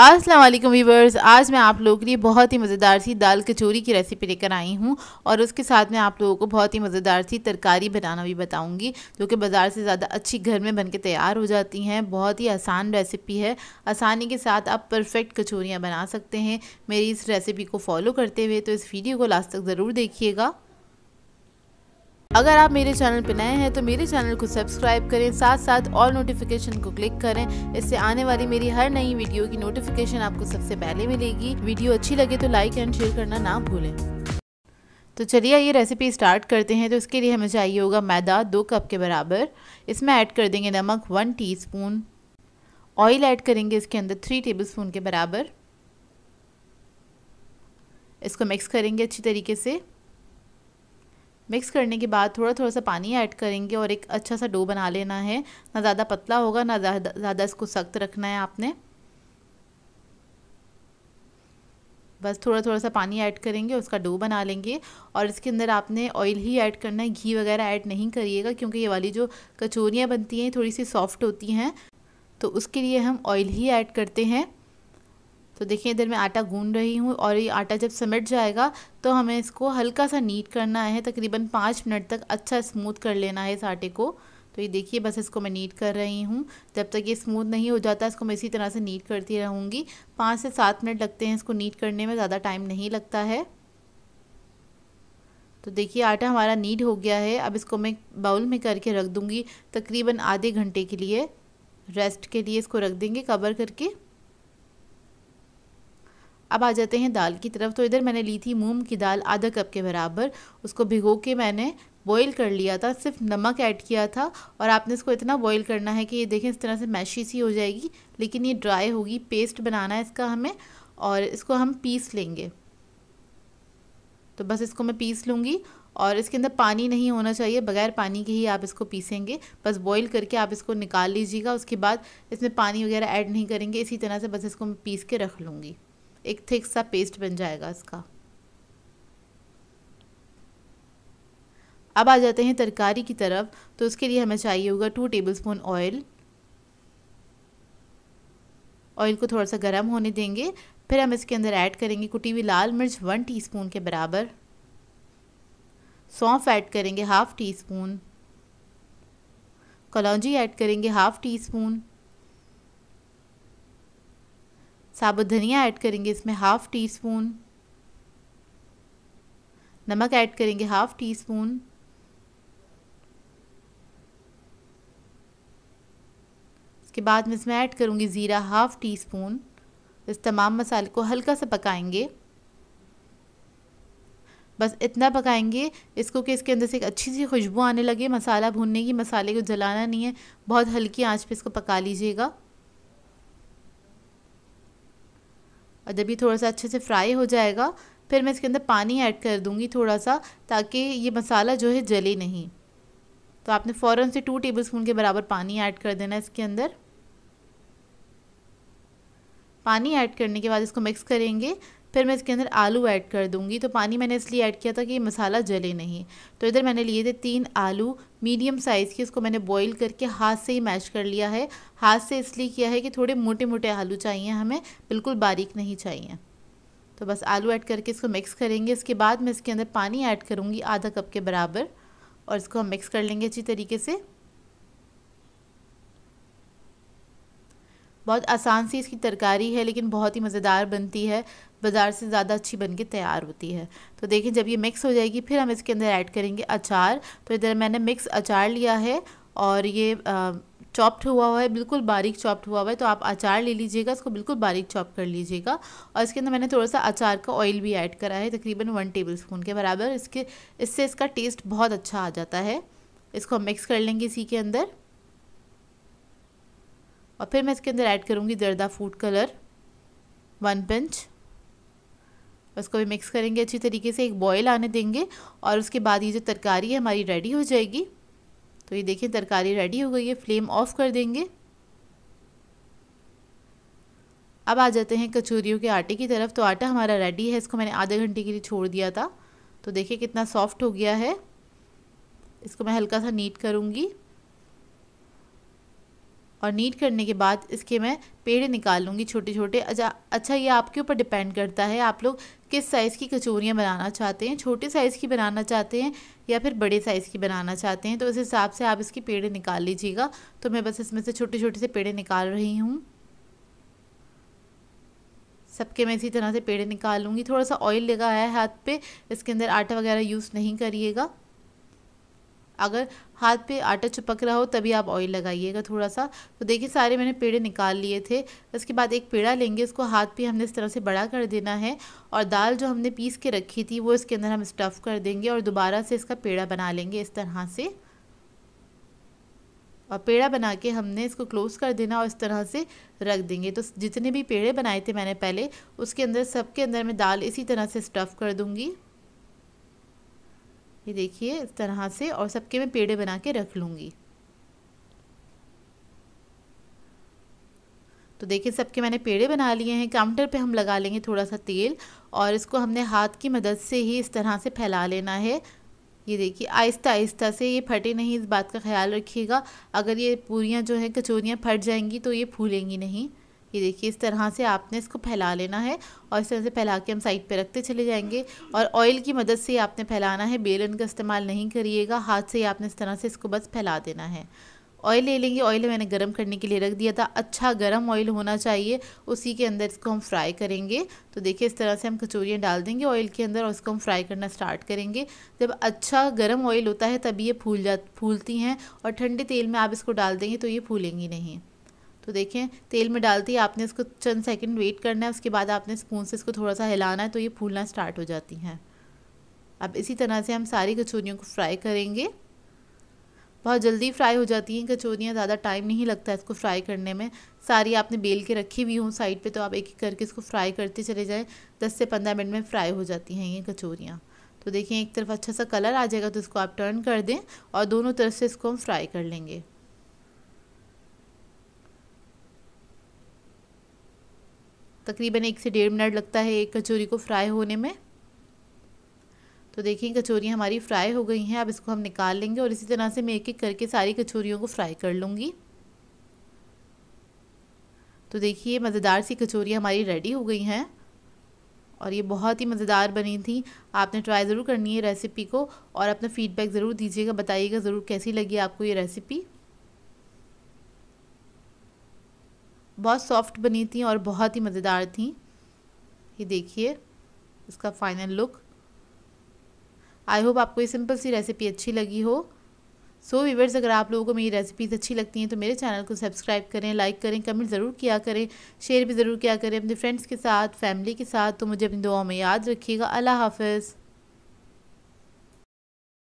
अस्सलाम वालेकुम वीवर्स, आज मैं आप लोगों के लिए बहुत ही मज़ेदार सी दाल कचौरी की रेसिपी लेकर आई हूँ और उसके साथ मैं आप लोगों को बहुत ही मज़ेदार सी तरकारी बनाना भी बताऊँगी जो कि बाज़ार से ज़्यादा अच्छी घर में बनके तैयार हो जाती हैं। बहुत ही आसान रेसिपी है, आसानी के साथ आप परफेक्ट कचौरियाँ बना सकते हैं। मेरी इस रेसिपी को फॉलो करते हुए तो इस वीडियो को लास्ट तक ज़रूर देखिएगा। अगर आप मेरे चैनल पर नए हैं तो मेरे चैनल को सब्सक्राइब करें, साथ साथ ऑल नोटिफिकेशन को क्लिक करें। इससे आने वाली मेरी हर नई वीडियो की नोटिफिकेशन आपको सबसे पहले मिलेगी। वीडियो अच्छी लगे तो लाइक एंड शेयर करना ना भूलें। तो चलिए ये रेसिपी स्टार्ट करते हैं। तो इसके लिए हमें चाहिए होगा मैदा 2 कप के बराबर। इसमें ऐड कर देंगे नमक 1 टीस्पून। ऑयल ऐड करेंगे इसके अंदर 3 टेबलस्पून के बराबर। इसको मिक्स करेंगे अच्छी तरीके से। मिक्स करने के बाद थोड़ा थोड़ा सा पानी ऐड करेंगे और एक अच्छा सा डो बना लेना है। ना ज़्यादा पतला होगा ना ज़्यादा इसको सख्त रखना है आपने। बस थोड़ा थोड़ा सा पानी ऐड करेंगे, उसका डो बना लेंगे और इसके अंदर आपने ऑयल ही ऐड करना है, घी वगैरह ऐड नहीं करिएगा क्योंकि ये वाली जो कचौरियाँ बनती हैं थोड़ी सी सॉफ्ट होती हैं, तो उसके लिए हम ऑयल ही ऐड करते हैं। तो देखिए इधर मैं आटा गूंद रही हूँ और ये आटा जब सिमट जाएगा तो हमें इसको हल्का सा नीट करना है, तकरीबन 5 मिनट तक अच्छा स्मूथ कर लेना है इस आटे को। तो ये देखिए बस इसको मैं नीट कर रही हूँ। जब तक ये स्मूथ नहीं हो जाता इसको मैं इसी तरह से नीट करती रहूँगी। 5 से 7 मिनट लगते हैं इसको नीट करने में, ज़्यादा टाइम नहीं लगता है। तो देखिए आटा हमारा नीट हो गया है। अब इसको मैं बाउल में करके रख दूँगी तकरीबन आधे घंटे के लिए, रेस्ट के लिए इसको रख देंगे कवर करके। अब आ जाते हैं दाल की तरफ। तो इधर मैंने ली थी मूंग की दाल आधा कप के बराबर। उसको भिगो के मैंने बॉईल कर लिया था, सिर्फ नमक ऐड किया था और आपने इसको इतना बॉईल करना है कि ये देखें इस तरह से मैशी सी हो जाएगी, लेकिन ये ड्राई होगी। पेस्ट बनाना है इसका हमें और इसको हम पीस लेंगे। तो बस इसको मैं पीस लूँगी और इसके अंदर पानी नहीं होना चाहिए, बगैर पानी के ही आप इसको पीसेंगे। बस बॉईल करके आप इसको निकाल लीजिएगा। उसके बाद इसमें पानी वगैरह ऐड नहीं करेंगे, इसी तरह से बस इसको मैं पीस के रख लूँगी। एक थिक सा पेस्ट बन जाएगा इसका। अब आ जाते हैं तरकारी की तरफ। तो उसके लिए हमें चाहिए होगा 2 टेबलस्पून ऑयल। ऑयल को थोड़ा सा गर्म होने देंगे, फिर हम इसके अंदर ऐड करेंगे कुटी हुई लाल मिर्च 1 टीस्पून के बराबर। सौंफ ऐड करेंगे 1/2 टीस्पून। कलौंजी ऐड करेंगे 1/2 टीस्पून। साबुत धनिया ऐड करेंगे इसमें 1/2 टीस्पून। नमक ऐड करेंगे 1/2 टीस्पून। इसके बाद मैं इसमें ऐड करूँगी ज़ीरा 1/2 टीस्पून। इस तमाम मसाले को हल्का सा पकाएंगे, बस इतना पकाएंगे इसको कि इसके अंदर से एक अच्छी सी खुशबू आने लगे। मसाला भूनने की, मसाले को जलाना नहीं है, बहुत हल्की आंच पे इसको पका लीजिएगा। और जब ये थोड़ा सा अच्छे से फ्राई हो जाएगा फिर मैं इसके अंदर पानी ऐड कर दूंगी थोड़ा सा, ताकि ये मसाला जो है जले नहीं। तो आपने फ़ौरन से 2 टेबलस्पून के बराबर पानी ऐड कर देना है इसके अंदर। पानी ऐड करने के बाद इसको मिक्स करेंगे। फिर मैं इसके अंदर आलू ऐड कर दूंगी। तो पानी मैंने इसलिए ऐड किया था कि ये मसाला जले नहीं। तो इधर मैंने लिए थे 3 आलू मीडियम साइज़ के, इसको मैंने बॉईल करके हाथ से ही मैश कर लिया है। हाथ से इसलिए किया है कि थोड़े मोटे मोटे आलू चाहिए हमें, बिल्कुल बारीक नहीं चाहिए। तो बस आलू ऐड करके इसको मिक्स करेंगे। इसके बाद मैं इसके अंदर पानी ऐड करूँगी आधा कप के बराबर और इसको हम मिक्स कर लेंगे अच्छी तरीके से। बहुत आसान सी इसकी तरकारी है, लेकिन बहुत ही मज़ेदार बनती है, बाज़ार से ज़्यादा अच्छी बन के तैयार होती है। तो देखिए जब ये मिक्स हो जाएगी फिर हम इसके अंदर ऐड करेंगे अचार। तो इधर मैंने मिक्स अचार लिया है और ये चॉप्ड हुआ है, बिल्कुल बारीक चॉप्ड हुआ है। तो आप अचार ले लीजिएगा, इसको बिल्कुल बारीक चॉप कर लीजिएगा। और इसके अंदर मैंने थोड़ा सा अचार का ऑयल भी ऐड करा है, तकरीबन 1 टेबलस्पून के बराबर। इससे इसका टेस्ट बहुत अच्छा आ जाता है। इसको हम मिक्स कर लेंगे इसी के अंदर और फिर मैं इसके अंदर ऐड करूँगी जर्दा फूड कलर 1 पिंच। उसको भी मिक्स करेंगे अच्छी तरीके से, एक बॉयल आने देंगे और उसके बाद ये जो तरकारी है हमारी रेडी हो जाएगी। तो ये देखिए तरकारी रेडी हो गई है, फ्लेम ऑफ कर देंगे। अब आ जाते हैं कचौरियों के आटे की तरफ। तो आटा हमारा रेडी है, इसको मैंने आधे घंटे के लिए छोड़ दिया था। तो देखिए कितना सॉफ्ट हो गया है। इसको मैं हल्का सा नीट करूँगी। और नीट करने के बाद इसके मैं पेड़े निकाल लूँगी छोटे छोटे। अच्छा ये आपके ऊपर डिपेंड करता है आप लोग किस साइज़ की कचौरियाँ बनाना चाहते हैं, छोटे साइज़ की बनाना चाहते हैं या फिर बड़े साइज़ की बनाना चाहते हैं, तो इस हिसाब से आप इसकी पेड़े निकाल लीजिएगा। तो मैं बस इसमें से छोटे छोटे से पेड़े निकाल रही हूँ। सबके मैं इसी तरह से पेड़े निकाल लूँगी। थोड़ा सा ऑयल लगा है हाथ पे, इसके अंदर आटा वगैरह यूज़ नहीं करिएगा। अगर हाथ पे आटा चिपक रहा हो तभी आप ऑयल लगाइएगा थोड़ा सा। तो देखिए सारे मैंने पेड़े निकाल लिए थे। इसके बाद एक पेड़ा लेंगे, इसको हाथ पे हमने इस तरह से बड़ा कर देना है और दाल जो हमने पीस के रखी थी वो इसके अंदर हम स्टफ़ कर देंगे और दोबारा से इसका पेड़ा बना लेंगे इस तरह से। और पेड़ा बना के हमने इसको क्लोज़ कर देना और इस तरह से रख देंगे। तो जितने भी पेड़े बनाए थे मैंने पहले, उसके अंदर सबके अंदर मैं दाल इसी तरह से स्टफ़ कर दूँगी। ये देखिए इस तरह से, और सबके मैं पेड़े बना के रख लूँगी। तो देखिए सबके मैंने पेड़े बना लिए हैं। काउंटर पे हम लगा लेंगे थोड़ा सा तेल और इसको हमने हाथ की मदद से ही इस तरह से फैला लेना है। ये देखिए आहिस्ता आहिस्ता से, ये फटे नहीं, इस बात का ख्याल रखिएगा। अगर ये पूरियाँ जो हैं कचौरियाँ फट जाएंगी तो ये फूलेंगी नहीं। ये देखिए इस तरह से आपने इसको फैला लेना है और इस तरह से फैला के हम साइड पे रखते चले जाएंगे। और ऑयल की मदद से आपने फैलाना है, बेलन का इस्तेमाल नहीं करिएगा, हाथ से ही आपने इस तरह से इसको बस फैला देना है। ऑयल ले लेंगे, ऑयल मैंने गरम करने के लिए रख दिया था, अच्छा गरम ऑयल होना चाहिए, उसी के अंदर इसको हम फ्राई करेंगे। तो देखिए इस तरह से हम कचौरियाँ डाल देंगे ऑयल के अंदर और इसको हम फ्राई करना स्टार्ट करेंगे। जब अच्छा गरम ऑयल होता है तभी ये फूलती हैं, और ठंडे तेल में आप इसको डाल देंगे तो ये फूलेंगी नहीं। तो देखें तेल में डालती है आपने इसको चंद सेकंड वेट करना है, उसके बाद आपने स्पून से इसको थोड़ा सा हिलाना है तो ये फूलना स्टार्ट हो जाती हैं। अब इसी तरह से हम सारी कचौरियों को फ्राई करेंगे। बहुत जल्दी फ्राई हो जाती हैं कचौरियाँ, ज़्यादा टाइम नहीं लगता इसको फ्राई करने में। सारी आपने बेल के रखी हुई हूँ साइड पे, तो आप एक एक करके इसको फ्राई करते चले जाएँ। 10 से 15 मिनट में फ्राई हो जाती हैं ये कचौरियाँ। तो देखिए एक तरफ अच्छा सा कलर आ जाएगा तो इसको आप टर्न कर दें और दोनों तरफ से इसको हम फ्राई कर लेंगे। तकरीबन 1 से 1.5 मिनट लगता है एक कचौरी को फ्राई होने में। तो देखिए कचौरियाँ हमारी फ्राई हो गई हैं। अब इसको हम निकाल लेंगे और इसी तरह से मैं एक एक करके सारी कचौरियों को फ्राई कर लूँगी। तो देखिए मज़ेदार सी कचौरियाँ हमारी रेडी हो गई हैं और ये बहुत ही मज़ेदार बनी थी। आपने ट्राई ज़रूर करनी है रेसिपी को और अपना फ़ीडबैक ज़रूर दीजिएगा, बताइएगा ज़रूर कैसी लगी आपको ये रेसिपी। बहुत सॉफ्ट बनी थी और बहुत ही मज़ेदार थी। ये देखिए इसका फाइनल लुक। आई होप आपको ये सिंपल सी रेसिपी अच्छी लगी हो। सो व्यूअर्स, अगर आप लोगों को मेरी रेसिपीज़ अच्छी लगती हैं तो मेरे चैनल को सब्सक्राइब करें, लाइक करें, कमेंट ज़रूर किया करें, शेयर भी ज़रूर किया करें अपने फ्रेंड्स के साथ, फैमिली के साथ। तो मुझे अपनी दुआओं में याद रखिएगा। अल्लाह हाफ़िज़।